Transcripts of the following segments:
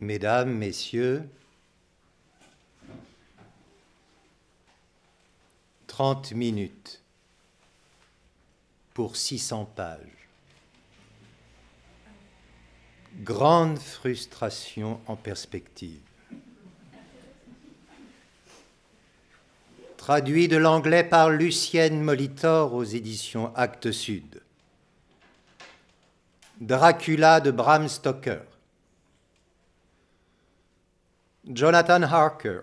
Mesdames, Messieurs, 30 minutes pour 600 pages. Grande frustration en perspective. Traduit de l'anglais par Lucienne Molitor aux éditions Actes Sud. Dracula de Bram Stoker. Jonathan Harker,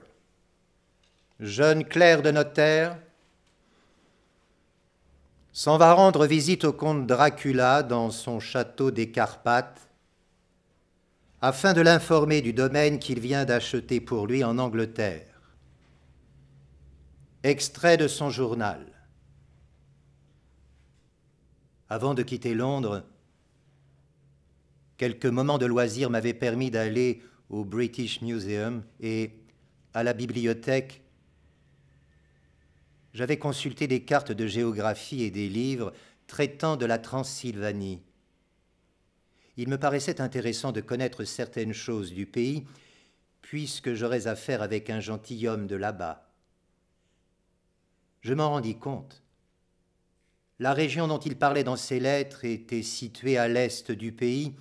jeune clerc de notaire, s'en va rendre visite au comte Dracula dans son château des Carpates afin de l'informer du domaine qu'il vient d'acheter pour lui en Angleterre. Extrait de son journal. Avant de quitter Londres, quelques moments de loisir m'avaient permis d'aller au British Museum et à la bibliothèque. J'avais consulté des cartes de géographie et des livres traitant de la Transylvanie. Il me paraissait intéressant de connaître certaines choses du pays, puisque j'aurais affaire avec un gentilhomme de là-bas. Je m'en rendis compte. La région dont il parlait dans ses lettres était située à l'est du pays,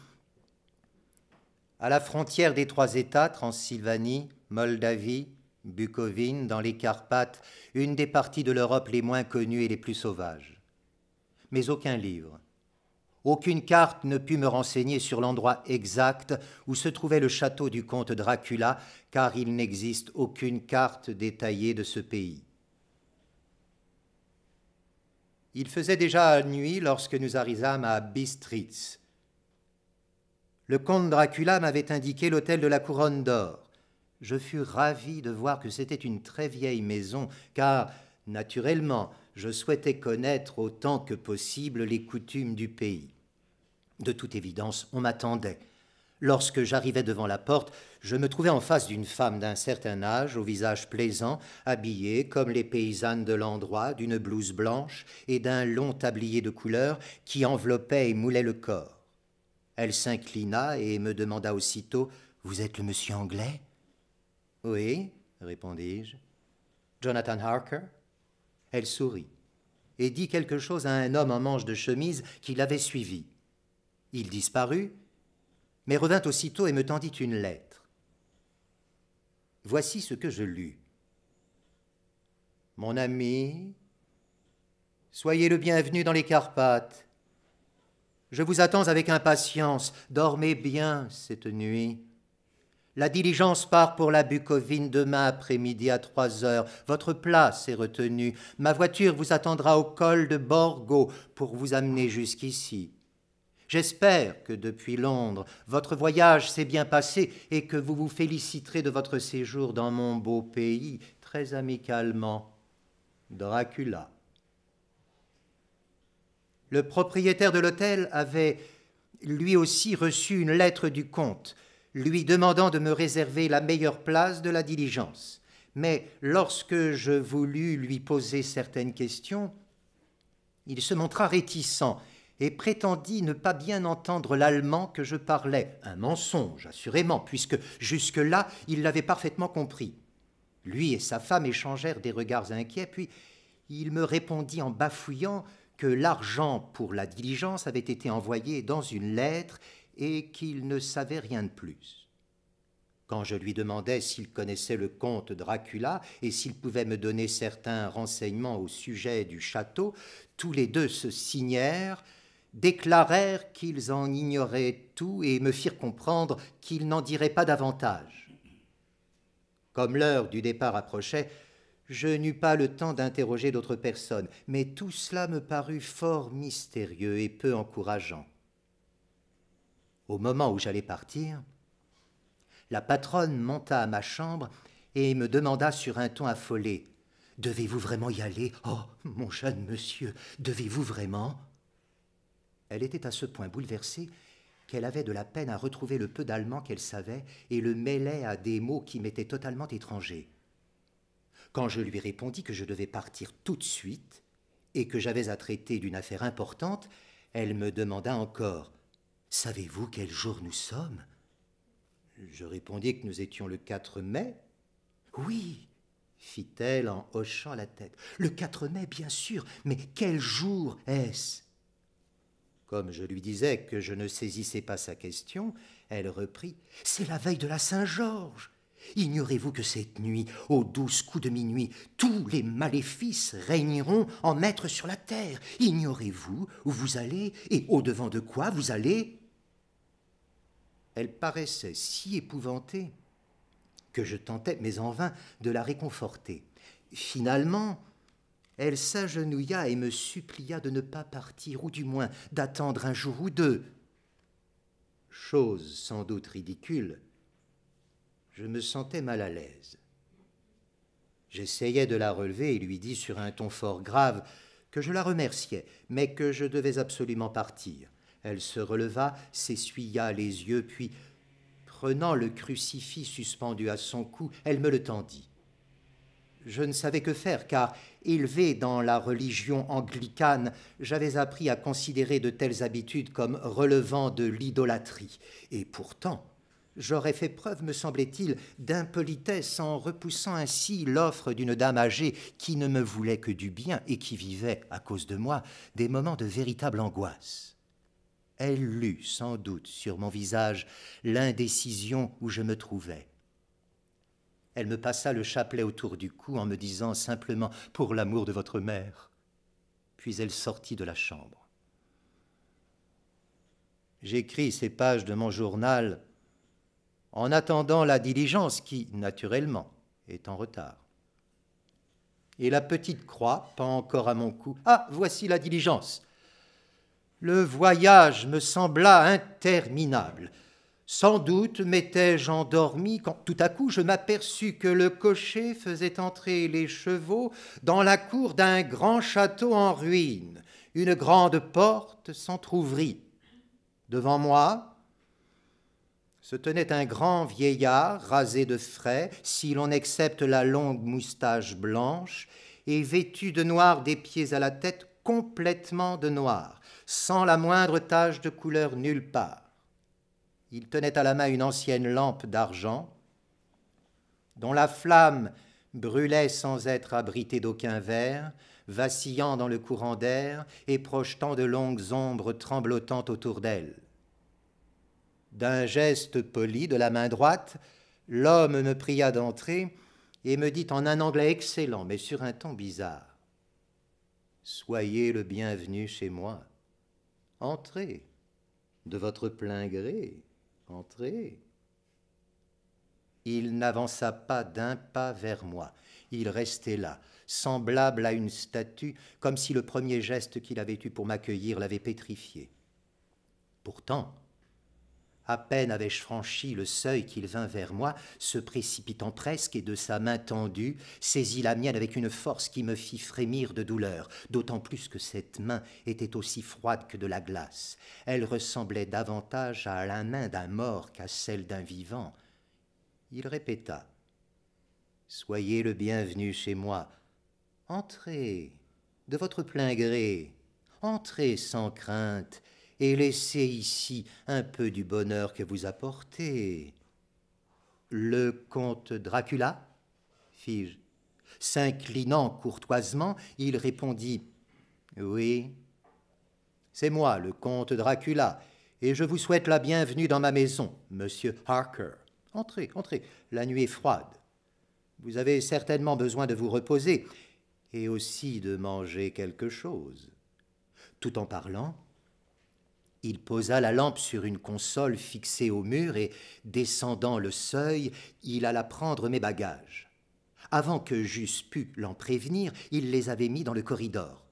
à la frontière des 3 États, Transylvanie, Moldavie, Bucovine, dans les Carpates, une des parties de l'Europe les moins connues et les plus sauvages. Mais aucun livre, aucune carte ne put me renseigner sur l'endroit exact où se trouvait le château du comte Dracula, car il n'existe aucune carte détaillée de ce pays. Il faisait déjà nuit lorsque nous arrivâmes à Bistritz. Le comte Dracula m'avait indiqué l'hôtel de la Couronne d'Or. Je fus ravi de voir que c'était une très vieille maison, car, naturellement, je souhaitais connaître autant que possible les coutumes du pays. De toute évidence, on m'attendait. Lorsque j'arrivai devant la porte, je me trouvai en face d'une femme d'un certain âge, au visage plaisant, habillée, comme les paysannes de l'endroit, d'une blouse blanche et d'un long tablier de couleur qui enveloppait et moulait le corps. Elle s'inclina et me demanda aussitôt « Vous êtes le monsieur anglais ?» « Oui, répondis-je. Jonathan Harker ?» Elle sourit et dit quelque chose à un homme en manche de chemise qui l'avait suivi. Il disparut, mais revint aussitôt et me tendit une lettre. Voici ce que je lus. « Mon ami, soyez le bienvenu dans les Carpates. Je vous attends avec impatience. Dormez bien cette nuit. La diligence part pour la Bucovine demain après-midi à 3 heures. Votre place est retenue. Ma voiture vous attendra au col de Borgo pour vous amener jusqu'ici. J'espère que depuis Londres, votre voyage s'est bien passé et que vous vous féliciterez de votre séjour dans mon beau pays. Très amicalement, Dracula. » Le propriétaire de l'hôtel avait lui aussi reçu une lettre du comte, lui demandant de me réserver la meilleure place de la diligence. Mais lorsque je voulus lui poser certaines questions, il se montra réticent et prétendit ne pas bien entendre l'allemand que je parlais. Un mensonge, assurément, puisque jusque-là, il l'avait parfaitement compris. Lui et sa femme échangèrent des regards inquiets, puis il me répondit en bafouillant que l'argent pour la diligence avait été envoyé dans une lettre et qu'il ne savait rien de plus. Quand je lui demandai s'il connaissait le comte Dracula et s'il pouvait me donner certains renseignements au sujet du château, tous les deux se signèrent, déclarèrent qu'ils en ignoraient tout et me firent comprendre qu'ils n'en diraient pas davantage. Comme l'heure du départ approchait, je n'eus pas le temps d'interroger d'autres personnes, mais tout cela me parut fort mystérieux et peu encourageant. Au moment où j'allais partir, la patronne monta à ma chambre et me demanda sur un ton affolé « Devez-vous vraiment y aller ? Oh, mon jeune monsieur, devez-vous vraiment ?» Elle était à ce point bouleversée qu'elle avait de la peine à retrouver le peu d'allemand qu'elle savait et le mêlait à des mots qui m'étaient totalement étrangers. Quand je lui répondis que je devais partir tout de suite et que j'avais à traiter d'une affaire importante, elle me demanda encore « Savez-vous quel jour nous sommes ?» Je répondis que nous étions le 4 mai. Oui, fit-elle en hochant la tête. Le 4 mai, bien sûr, mais quel jour est-ce? Comme je lui disais que je ne saisissais pas sa question, elle reprit. C'est la veille de la Saint-Georges. Ignorez-vous que cette nuit, aux 12 coups de minuit, tous les maléfices régneront en maîtres sur la terre? Ignorez-vous où vous allez et au-devant de quoi vous allez? Elle paraissait si épouvantée que je tentais, mais en vain, de la réconforter. Finalement, elle s'agenouilla et me supplia de ne pas partir, ou du moins d'attendre un jour ou deux. Chose sans doute ridicule, je me sentais mal à l'aise. J'essayai de la relever et lui dis sur un ton fort grave que je la remerciais, mais que je devais absolument partir. Elle se releva, s'essuya les yeux, puis, prenant le crucifix suspendu à son cou, elle me le tendit. Je ne savais que faire, car, élevé dans la religion anglicane, j'avais appris à considérer de telles habitudes comme relevant de l'idolâtrie. Et pourtant, j'aurais fait preuve, me semblait-il, d'impolitesse en repoussant ainsi l'offre d'une dame âgée qui ne me voulait que du bien et qui vivait, à cause de moi, des moments de véritable angoisse. Elle lut sans doute sur mon visage l'indécision où je me trouvais. Elle me passa le chapelet autour du cou en me disant simplement « Pour l'amour de votre mère ». Puis elle sortit de la chambre. J'écris ces pages de mon journal en attendant la diligence qui, naturellement, est en retard. Et la petite croix pend encore à mon cou. Ah, voici la diligence. Le voyage me sembla interminable. Sans doute m'étais-je endormi quand tout à coup je m'aperçus que le cocher faisait entrer les chevaux dans la cour d'un grand château en ruine. Une grande porte s'entr'ouvrit. Devant moi se tenait un grand vieillard rasé de frais, si l'on excepte la longue moustache blanche, et vêtu de noir des pieds à la tête, complètement de noir, sans la moindre tache de couleur nulle part. Il tenait à la main une ancienne lampe d'argent, dont la flamme brûlait sans être abritée d'aucun verre, vacillant dans le courant d'air et projetant de longues ombres tremblotantes autour d'elle. D'un geste poli de la main droite, l'homme me pria d'entrer et me dit en un anglais excellent, mais sur un ton bizarre. « Soyez le bienvenu chez moi. Entrez, de votre plein gré. Entrez. » Il n'avança pas d'un pas vers moi. Il restait là, semblable à une statue, comme si le premier geste qu'il avait eu pour m'accueillir l'avait pétrifié. Pourtant, à peine avais-je franchi le seuil qu'il vint vers moi, se précipitant presque, et de sa main tendue, saisit la mienne avec une force qui me fit frémir de douleur, d'autant plus que cette main était aussi froide que de la glace. Elle ressemblait davantage à la main d'un mort qu'à celle d'un vivant. Il répéta « Soyez le bienvenu chez moi. Entrez, de votre plein gré. Entrez sans crainte. » Et laissez ici un peu du bonheur que vous apportez. Le comte Dracula, fis-je. S'inclinant courtoisement, il répondit « Oui, c'est moi, le comte Dracula, et je vous souhaite la bienvenue dans ma maison, monsieur Harker. Entrez, entrez, la nuit est froide. Vous avez certainement besoin de vous reposer, et aussi de manger quelque chose. » Tout en parlant, il posa la lampe sur une console fixée au mur et, descendant le seuil, il alla prendre mes bagages. Avant que j'eusse pu l'en prévenir, il les avait mis dans le corridor.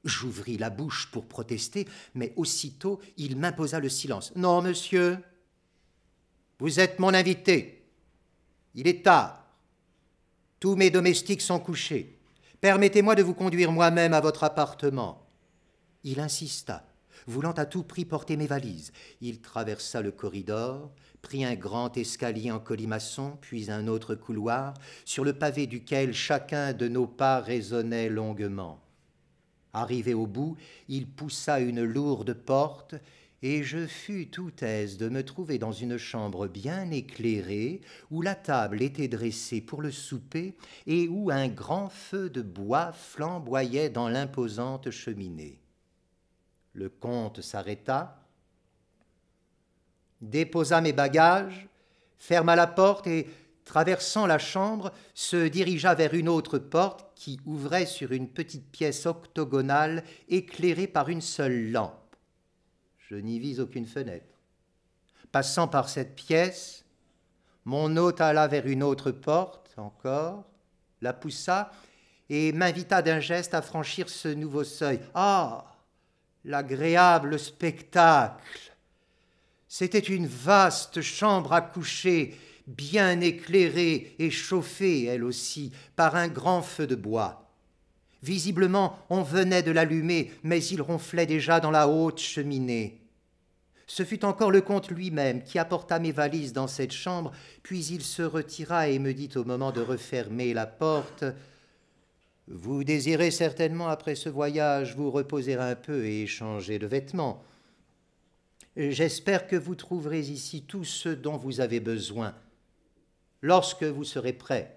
J'ouvris la bouche pour protester, mais aussitôt il m'imposa le silence. « Non, monsieur, vous êtes mon invité. Il est tard. Tous mes domestiques sont couchés. Permettez-moi de vous conduire moi-même à votre appartement. » Il insista, voulant à tout prix porter mes valises. Il traversa le corridor, prit un grand escalier en colimaçon, puis un autre couloir, sur le pavé duquel chacun de nos pas résonnait longuement. Arrivé au bout, il poussa une lourde porte et je fus tout aise de me trouver dans une chambre bien éclairée, où la table était dressée pour le souper et où un grand feu de bois flamboyait dans l'imposante cheminée. Le comte s'arrêta, déposa mes bagages, ferma la porte et, traversant la chambre, se dirigea vers une autre porte qui ouvrait sur une petite pièce octogonale éclairée par une seule lampe. Je n'y vis aucune fenêtre. Passant par cette pièce, mon hôte alla vers une autre porte, encore, la poussa et m'invita d'un geste à franchir ce nouveau seuil. Ah, l'agréable spectacle! C'était une vaste chambre à coucher, bien éclairée et chauffée, elle aussi, par un grand feu de bois. Visiblement, on venait de l'allumer, mais il ronflait déjà dans la haute cheminée. Ce fut encore le comte lui-même qui apporta mes valises dans cette chambre, puis il se retira et me dit au moment de refermer la porte « Vous désirez certainement, après ce voyage, vous reposer un peu et changer de vêtements. J'espère que vous trouverez ici tout ce dont vous avez besoin. Lorsque vous serez prêt,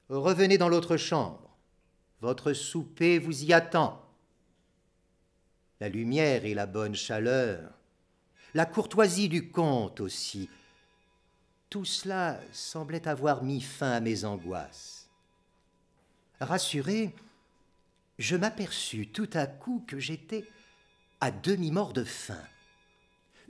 revenez dans l'autre chambre. Votre souper vous y attend. » La lumière et la bonne chaleur, la courtoisie du comte aussi, tout cela semblait avoir mis fin à mes angoisses. Rassuré, je m'aperçus tout à coup que j'étais à demi-mort de faim.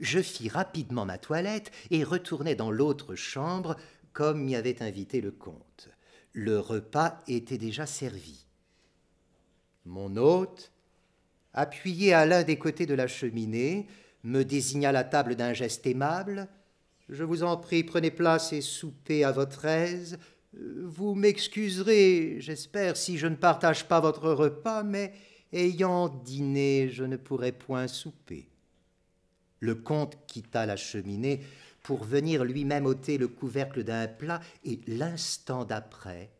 Je fis rapidement ma toilette et retournai dans l'autre chambre comme m'y avait invité le comte. Le repas était déjà servi. Mon hôte, appuyé à l'un des côtés de la cheminée, me désigna la table d'un geste aimable. « Je vous en prie, prenez place et soupez à votre aise. Vous m'excuserez, j'espère, si je ne partage pas votre repas, mais ayant dîné, je ne pourrai point souper. » Le comte quitta la cheminée pour venir lui-même ôter le couvercle d'un plat, et l'instant d'après,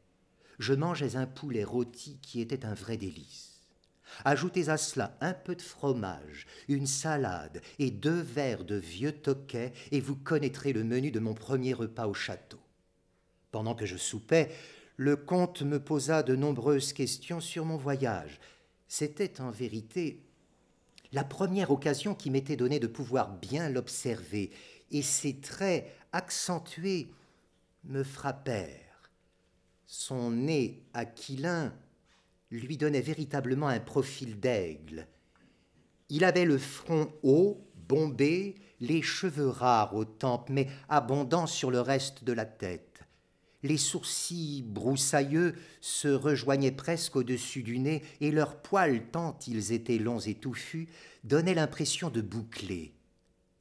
je mangeais un poulet rôti qui était un vrai délice. Ajoutez à cela un peu de fromage, une salade et 2 verres de vieux Tokay, et vous connaîtrez le menu de mon premier repas au château. Pendant que je soupais, le comte me posa de nombreuses questions sur mon voyage. C'était en vérité la première occasion qui m'était donnée de pouvoir bien l'observer, et ses traits accentués me frappèrent. Son nez aquilin lui donnait véritablement un profil d'aigle. Il avait le front haut, bombé, les cheveux rares aux tempes, mais abondants sur le reste de la tête. Les sourcils broussailleux se rejoignaient presque au-dessus du nez, et leurs poils, tant ils étaient longs et touffus, donnaient l'impression de boucler.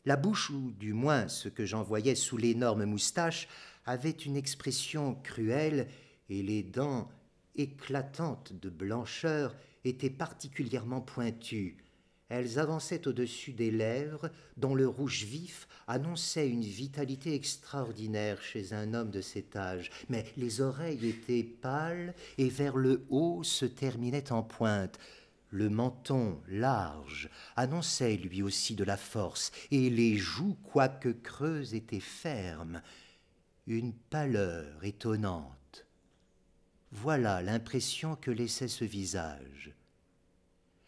La bouche, ou du moins ce que j'en voyais sous l'énorme moustache, avait une expression cruelle, et les dents, éclatantes de blancheur, étaient particulièrement pointues. Elles avançaient au-dessus des lèvres, dont le rouge vif annonçait une vitalité extraordinaire chez un homme de cet âge. Mais les oreilles étaient pâles et vers le haut se terminaient en pointe. Le menton large annonçait lui aussi de la force, et les joues, quoique creuses, étaient fermes. Une pâleur étonnante. Voilà l'impression que laissait ce visage.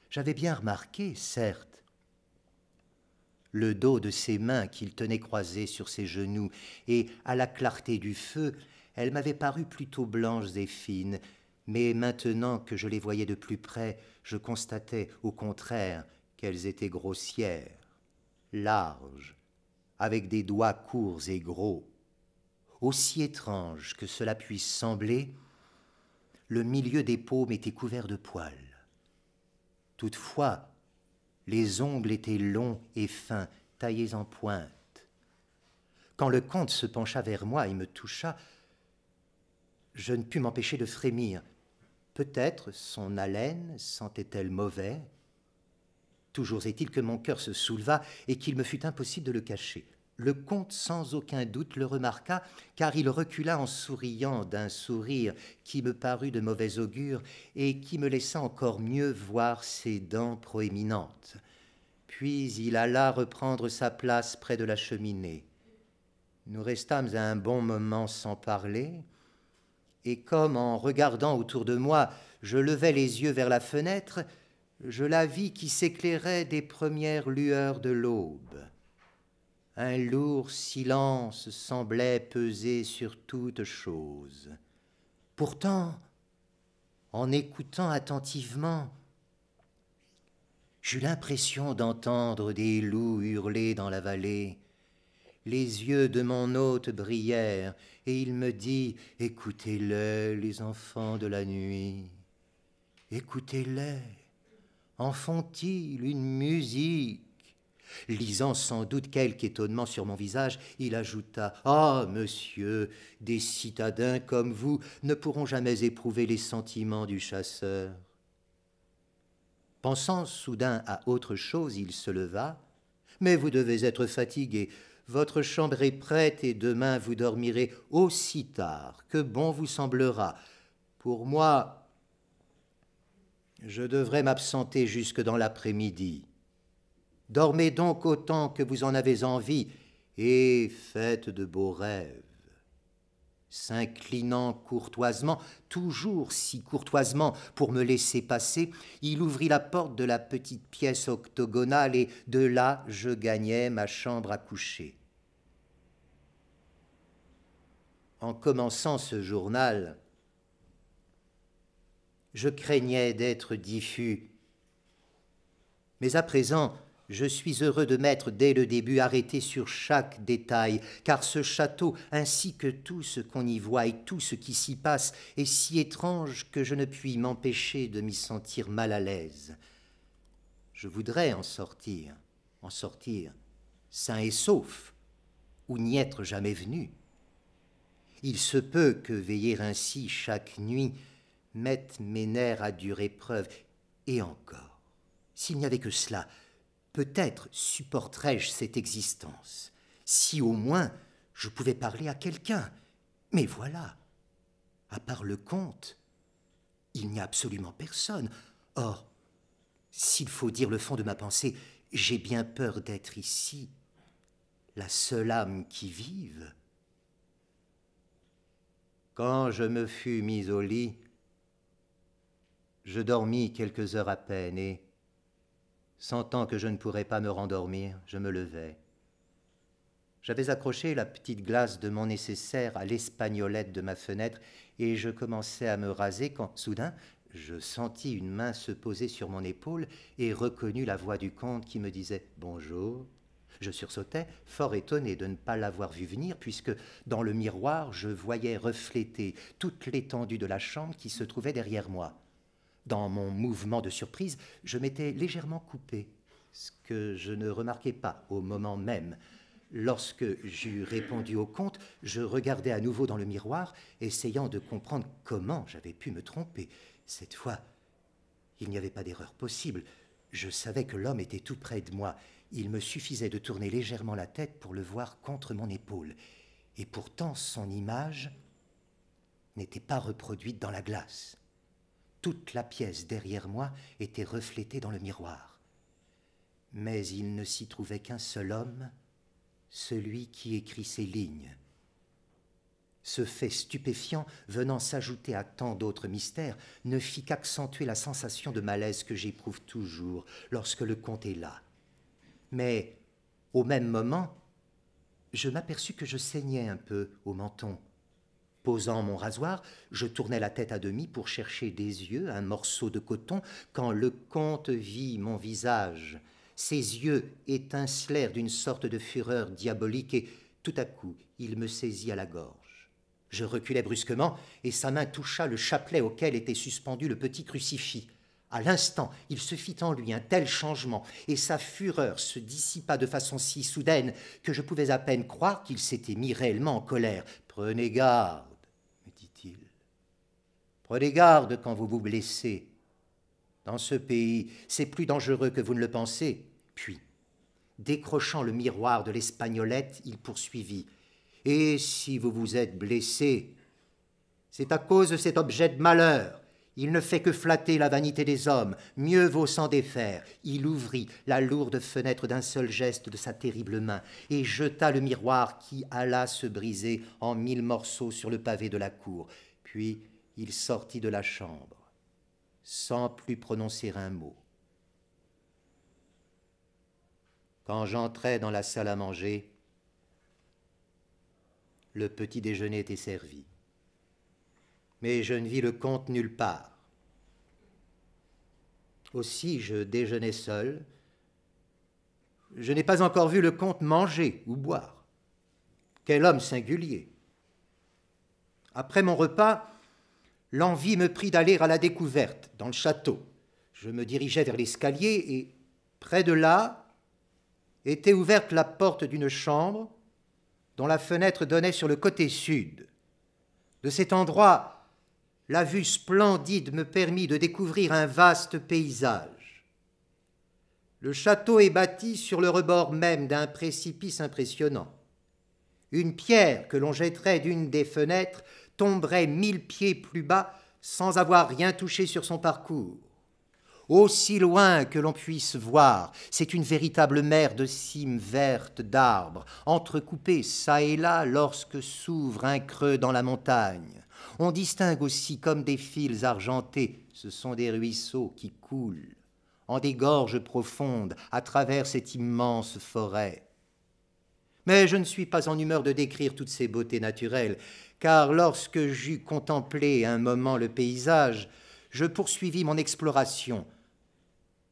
J'avais bien remarqué, certes, le dos de ses mains qu'il tenait croisées sur ses genoux, et à la clarté du feu, elles m'avaient paru plutôt blanches et fines, mais maintenant que je les voyais de plus près, je constatais au contraire qu'elles étaient grossières, larges, avec des doigts courts et gros. Aussi étrange que cela puisse sembler, le milieu des paumes était couvert de poils. Toutefois, les ongles étaient longs et fins, taillés en pointe. Quand le comte se pencha vers moi et me toucha, je ne pus m'empêcher de frémir. Peut-être son haleine sentait-elle mauvais? Toujours est-il que mon cœur se souleva et qu'il me fut impossible de le cacher. Le comte sans aucun doute le remarqua, car il recula en souriant d'un sourire qui me parut de mauvais augure et qui me laissa encore mieux voir ses dents proéminentes. Puis il alla reprendre sa place près de la cheminée. Nous restâmes un bon moment sans parler, et comme en regardant autour de moi, je levai les yeux vers la fenêtre, je la vis qui s'éclairait des premières lueurs de l'aube. Un lourd silence semblait peser sur toute chose. Pourtant, en écoutant attentivement, j'eus l'impression d'entendre des loups hurler dans la vallée. Les yeux de mon hôte brillèrent, et il me dit « Écoutez-les, les enfants de la nuit, écoutez-les, en font-ils une musique ?» Lisant sans doute quelque étonnement sur mon visage, il ajouta « Ah, monsieur, des citadins comme vous ne pourront jamais éprouver les sentiments du chasseur. » Pensant soudain à autre chose, il se leva. « Mais vous devez être fatigué. Votre chambre est prête et demain vous dormirez aussi tard que bon vous semblera. Pour moi, je devrais m'absenter jusque dans l'après-midi. Dormez donc autant que vous en avez envie et faites de beaux rêves. » S'inclinant courtoisement, toujours si courtoisement pour me laisser passer, il ouvrit la porte de la petite pièce octogonale et de là je gagnai ma chambre à coucher. En commençant ce journal, je craignais d'être diffus, mais à présent, je suis heureux de m'être dès le début arrêté sur chaque détail, car ce château, ainsi que tout ce qu'on y voit et tout ce qui s'y passe, est si étrange que je ne puis m'empêcher de m'y sentir mal à l'aise. Je voudrais en sortir, sain et sauf, ou n'y être jamais venu. Il se peut que veiller ainsi chaque nuit mette mes nerfs à dure épreuve, et encore, s'il n'y avait que cela, peut-être supporterais-je cette existence, si au moins je pouvais parler à quelqu'un. Mais voilà, à part le comte, il n'y a absolument personne. Or, s'il faut dire le fond de ma pensée, j'ai bien peur d'être ici, la seule âme qui vive. Quand je me fus mis au lit, je dormis quelques heures à peine et, sentant que je ne pourrais pas me rendormir, je me levai. J'avais accroché la petite glace de mon nécessaire à l'espagnolette de ma fenêtre et je commençais à me raser quand, soudain, je sentis une main se poser sur mon épaule et reconnus la voix du comte qui me disait « Bonjour ». Je sursautai, fort étonné de ne pas l'avoir vu venir, puisque dans le miroir, je voyais refléter toute l'étendue de la chambre qui se trouvait derrière moi. Dans mon mouvement de surprise, je m'étais légèrement coupé, ce que je ne remarquai pas au moment même. Lorsque j'eus répondu au comte, je regardai à nouveau dans le miroir, essayant de comprendre comment j'avais pu me tromper. Cette fois, il n'y avait pas d'erreur possible. Je savais que l'homme était tout près de moi. Il me suffisait de tourner légèrement la tête pour le voir contre mon épaule. Et pourtant, son image n'était pas reproduite dans la glace. Toute la pièce derrière moi était reflétée dans le miroir. Mais il ne s'y trouvait qu'un seul homme, celui qui écrit ces lignes. Ce fait stupéfiant, venant s'ajouter à tant d'autres mystères, ne fit qu'accentuer la sensation de malaise que j'éprouve toujours lorsque le comte est là. Mais, au même moment, je m'aperçus que je saignais un peu au menton. Posant mon rasoir, je tournai la tête à demi pour chercher des yeux un morceau de coton quand le comte vit mon visage. Ses yeux étincelèrent d'une sorte de fureur diabolique et, tout à coup, il me saisit à la gorge. Je reculai brusquement et sa main toucha le chapelet auquel était suspendu le petit crucifix. À l'instant, il se fit en lui un tel changement et sa fureur se dissipa de façon si soudaine que je pouvais à peine croire qu'il s'était mis réellement en colère. « Prenez garde, me dit-il. Prenez garde quand vous vous blessez. Dans ce pays, c'est plus dangereux que vous ne le pensez. » Puis, décrochant le miroir de l'espagnolette, il poursuivit. « Et si vous vous êtes blessé, c'est à cause de cet objet de malheur. Il ne fait que flatter la vanité des hommes, mieux vaut s'en défaire. Il ouvrit la lourde fenêtre d'un seul geste de sa terrible main et jeta le miroir qui alla se briser en 1000 morceaux sur le pavé de la cour. Puis il sortit de la chambre, sans plus prononcer un mot. Quand j'entrai dans la salle à manger, le petit déjeuner était servi. Mais je ne vis le comte nulle part. Aussi, je déjeunais seul. Je n'ai pas encore vu le comte manger ou boire. Quel homme singulier! Après mon repas, l'envie me prit d'aller à la découverte, dans le château. Je me dirigeais vers l'escalier et, près de là, était ouverte la porte d'une chambre dont la fenêtre donnait sur le côté sud. De cet endroit, la vue splendide me permit de découvrir un vaste paysage. Le château est bâti sur le rebord même d'un précipice impressionnant. Une pierre que l'on jetterait d'une des fenêtres tomberait 1000 pieds plus bas sans avoir rien touché sur son parcours. Aussi loin que l'on puisse voir, c'est une véritable mer de cimes vertes d'arbres, entrecoupées çà et là lorsque s'ouvre un creux dans la montagne. On distingue aussi comme des fils argentés, ce sont des ruisseaux qui coulent en des gorges profondes à travers cette immense forêt. Mais je ne suis pas en humeur de décrire toutes ces beautés naturelles, car lorsque j'eus contemplé un moment le paysage, je poursuivis mon exploration.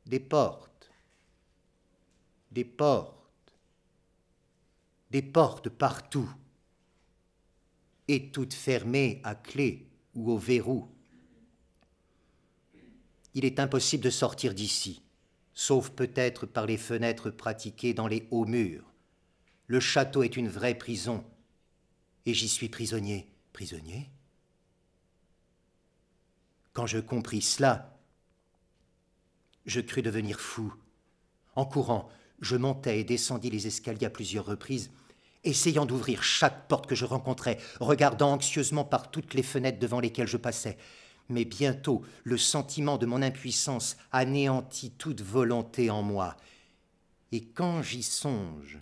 Des portes, des portes, des portes partout, et toutes fermées à clé ou au verrou. Il est impossible de sortir d'ici, sauf peut-être par les fenêtres pratiquées dans les hauts murs. Le château est une vraie prison, et j'y suis prisonnier. Prisonnier? Quand je compris cela, je crus devenir fou. En courant, je montais et descendis les escaliers à plusieurs reprises, essayant d'ouvrir chaque porte que je rencontrais, regardant anxieusement par toutes les fenêtres devant lesquelles je passais. Mais bientôt, le sentiment de mon impuissance anéantit toute volonté en moi. Et quand j'y songe,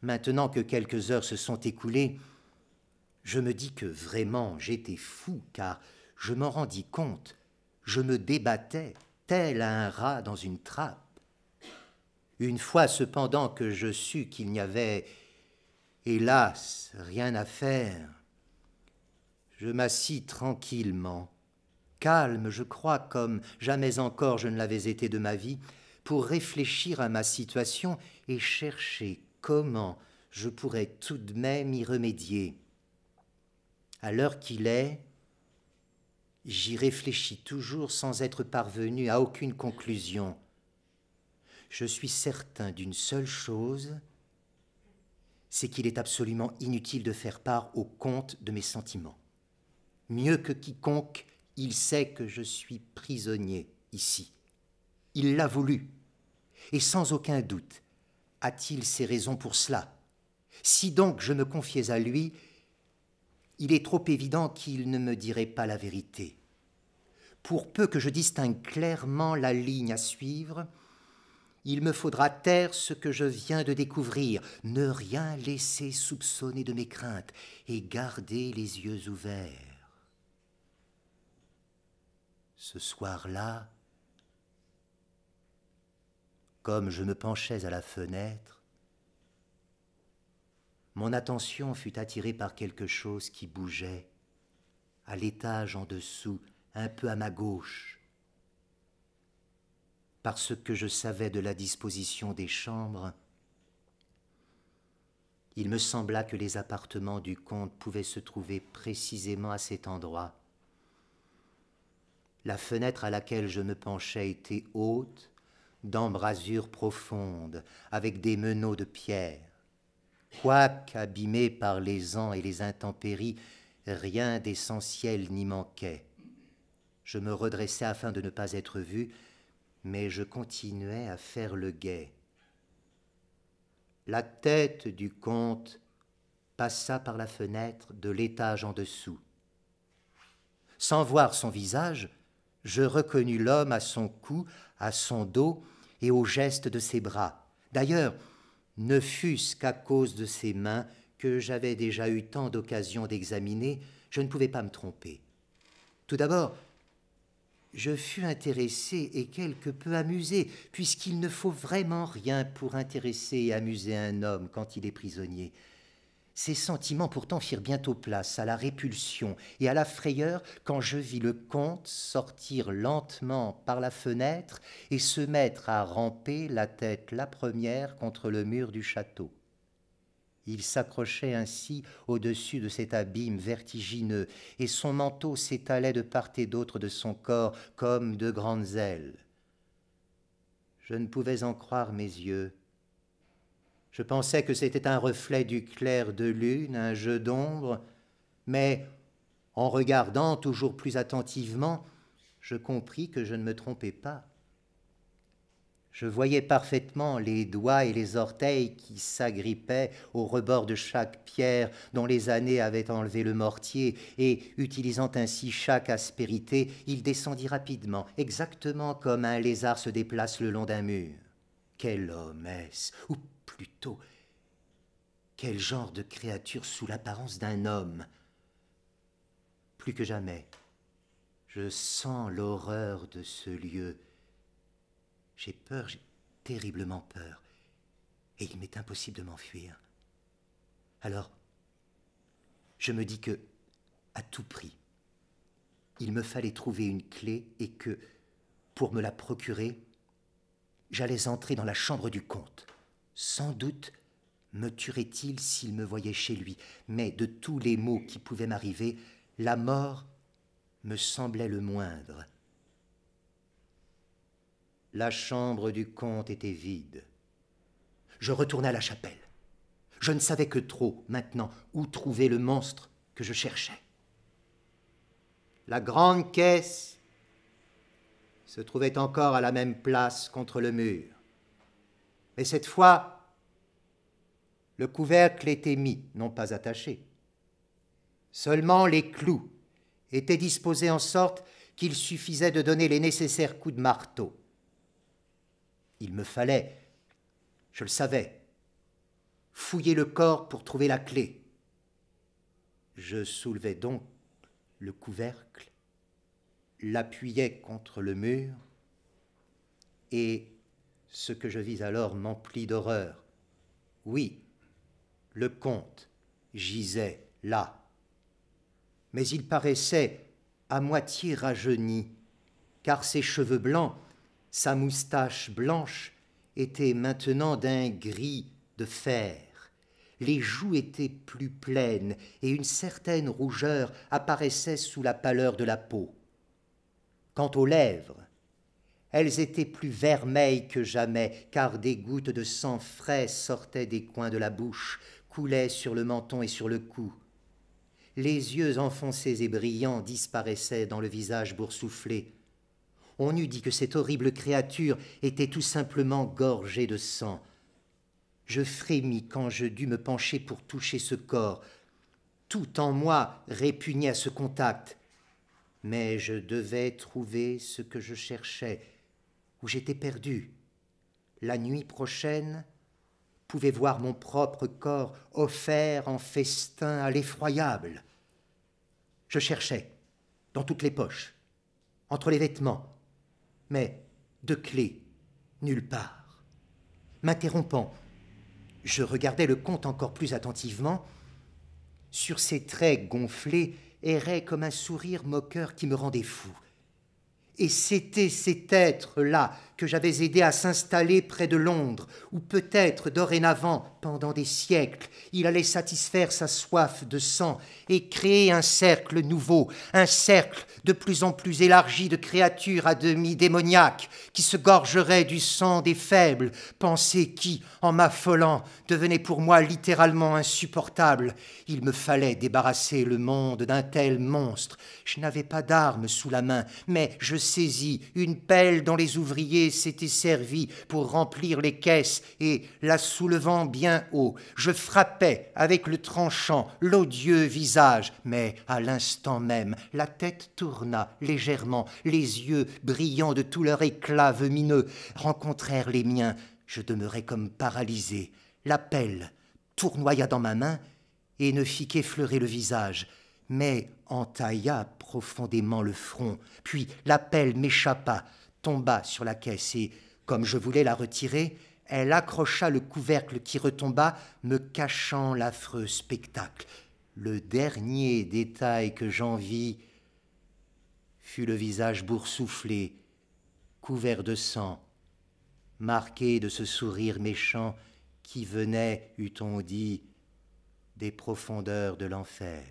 maintenant que quelques heures se sont écoulées, je me dis que vraiment j'étais fou, car je m'en rendis compte, je me débattais tel un rat dans une trappe. Une fois cependant que je sus qu'il n'y avait, hélas, rien à faire, je m'assis tranquillement, calme, je crois, comme jamais encore je ne l'avais été de ma vie, pour réfléchir à ma situation et chercher comment je pourrais tout de même y remédier. À l'heure qu'il est, j'y réfléchis toujours sans être parvenu à aucune conclusion. Je suis certain d'une seule chose, c'est qu'il est absolument inutile de faire part au comte de mes sentiments. Mieux que quiconque, il sait que je suis prisonnier ici. Il l'a voulu, et sans aucun doute, a-t-il ses raisons pour cela. Si donc je me confiais à lui, il est trop évident qu'il ne me dirait pas la vérité. Pour peu que je distingue clairement la ligne à suivre, il me faudra taire ce que je viens de découvrir, ne rien laisser soupçonner de mes craintes et garder les yeux ouverts. Ce soir-là, comme je me penchais à la fenêtre, mon attention fut attirée par quelque chose qui bougeait, à l'étage en dessous, un peu à ma gauche. Parce que je savais de la disposition des chambres, il me sembla que les appartements du comte pouvaient se trouver précisément à cet endroit. La fenêtre à laquelle je me penchais était haute, d'embrasures profondes, avec des meneaux de pierre. Quoique abîmé par les ans et les intempéries, rien d'essentiel n'y manquait. Je me redressai afin de ne pas être vu, mais je continuais à faire le guet. La tête du comte passa par la fenêtre de l'étage en dessous. Sans voir son visage, Je reconnus l'homme à son cou, à son dos et au geste de ses bras. D'ailleurs, ne fût-ce qu'à cause de ses mains que j'avais déjà eu tant d'occasions d'examiner, je ne pouvais pas me tromper. Tout d'abord, je fus intéressé et quelque peu amusé, puisqu'il ne faut vraiment rien pour intéresser et amuser un homme quand il est prisonnier. Ces sentiments pourtant firent bientôt place à la répulsion et à la frayeur quand je vis le comte sortir lentement par la fenêtre et se mettre à ramper la tête la première contre le mur du château. Il s'accrochait ainsi au-dessus de cet abîme vertigineux, et son manteau s'étalait de part et d'autre de son corps comme de grandes ailes. Je ne pouvais en croire mes yeux. Je pensais que c'était un reflet du clair de lune, un jeu d'ombre, mais en regardant toujours plus attentivement, je compris que je ne me trompais pas. Je voyais parfaitement les doigts et les orteils qui s'agrippaient au rebord de chaque pierre dont les années avaient enlevé le mortier, et, utilisant ainsi chaque aspérité, il descendit rapidement, exactement comme un lézard se déplace le long d'un mur. Quel homme est-ce? Ou plutôt, quel genre de créature sous l'apparence d'un homme? Plus que jamais, je sens l'horreur de ce lieu. J'ai peur, j'ai terriblement peur, et il m'est impossible de m'enfuir. Alors, je me dis que, à tout prix, il me fallait trouver une clé et que, pour me la procurer, j'allais entrer dans la chambre du comte. Sans doute me tuerait-il s'il me voyait chez lui, mais de tous les maux qui pouvaient m'arriver, la mort me semblait le moindre. La chambre du comte était vide. Je retournai à la chapelle. Je ne savais que trop, maintenant, où trouver le monstre que je cherchais. La grande caisse se trouvait encore à la même place contre le mur. Mais cette fois, le couvercle était mis, non pas attaché. Seulement les clous étaient disposés en sorte qu'il suffisait de donner les nécessaires coups de marteau. Il me fallait, je le savais, fouiller le corps pour trouver la clé. Je soulevai donc le couvercle, l'appuyai contre le mur, et ce que je vis alors m'emplit d'horreur. Oui, le comte gisait là, mais il paraissait à moitié rajeuni, car ses cheveux blancs, sa moustache blanche était maintenant d'un gris de fer. Les joues étaient plus pleines et une certaine rougeur apparaissait sous la pâleur de la peau. Quant aux lèvres, elles étaient plus vermeilles que jamais, car des gouttes de sang frais sortaient des coins de la bouche, coulaient sur le menton et sur le cou. Les yeux enfoncés et brillants disparaissaient dans le visage boursouflé. On eût dit que cette horrible créature était tout simplement gorgée de sang. Je frémis quand je dus me pencher pour toucher ce corps. Tout en moi répugnait à ce contact. Mais je devais trouver ce que je cherchais, où j'étais perdu. La nuit prochaine pouvait voir mon propre corps offert en festin à l'effroyable. Je cherchais, dans toutes les poches, entre les vêtements, mais de clé, nulle part. M'interrompant, je regardais le comte encore plus attentivement. Sur ses traits gonflés errait comme un sourire moqueur qui me rendait fou. Et c'était cet être-là que j'avais aidé à s'installer près de Londres, où peut-être, dorénavant, pendant des siècles, il allait satisfaire sa soif de sang et créer un cercle nouveau, un cercle de plus en plus élargi de créatures à demi démoniaques qui se gorgeraient du sang des faibles, pensée qui, en m'affolant, devenait pour moi littéralement insupportable. Il me fallait débarrasser le monde d'un tel monstre. Je n'avais pas d'armes sous la main, mais je saisis une pelle dont les ouvriers s'était servi pour remplir les caisses et, la soulevant bien haut, je frappais avec le tranchant l'odieux visage, mais à l'instant même, la tête tourna légèrement, les yeux, brillants de tout leur éclat venimeux, rencontrèrent les miens. Je demeurai comme paralysé. La pelle tournoya dans ma main et ne fit qu'effleurer le visage, mais entailla profondément le front. Puis la pelle m'échappa, tomba sur la caisse et, comme je voulais la retirer, elle accrocha le couvercle qui retomba, me cachant l'affreux spectacle. Le dernier détail que j'en vis fut le visage boursouflé, couvert de sang, marqué de ce sourire méchant qui venait, eût-on dit, des profondeurs de l'enfer.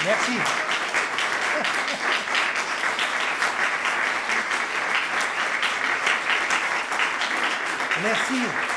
Merci. Merci.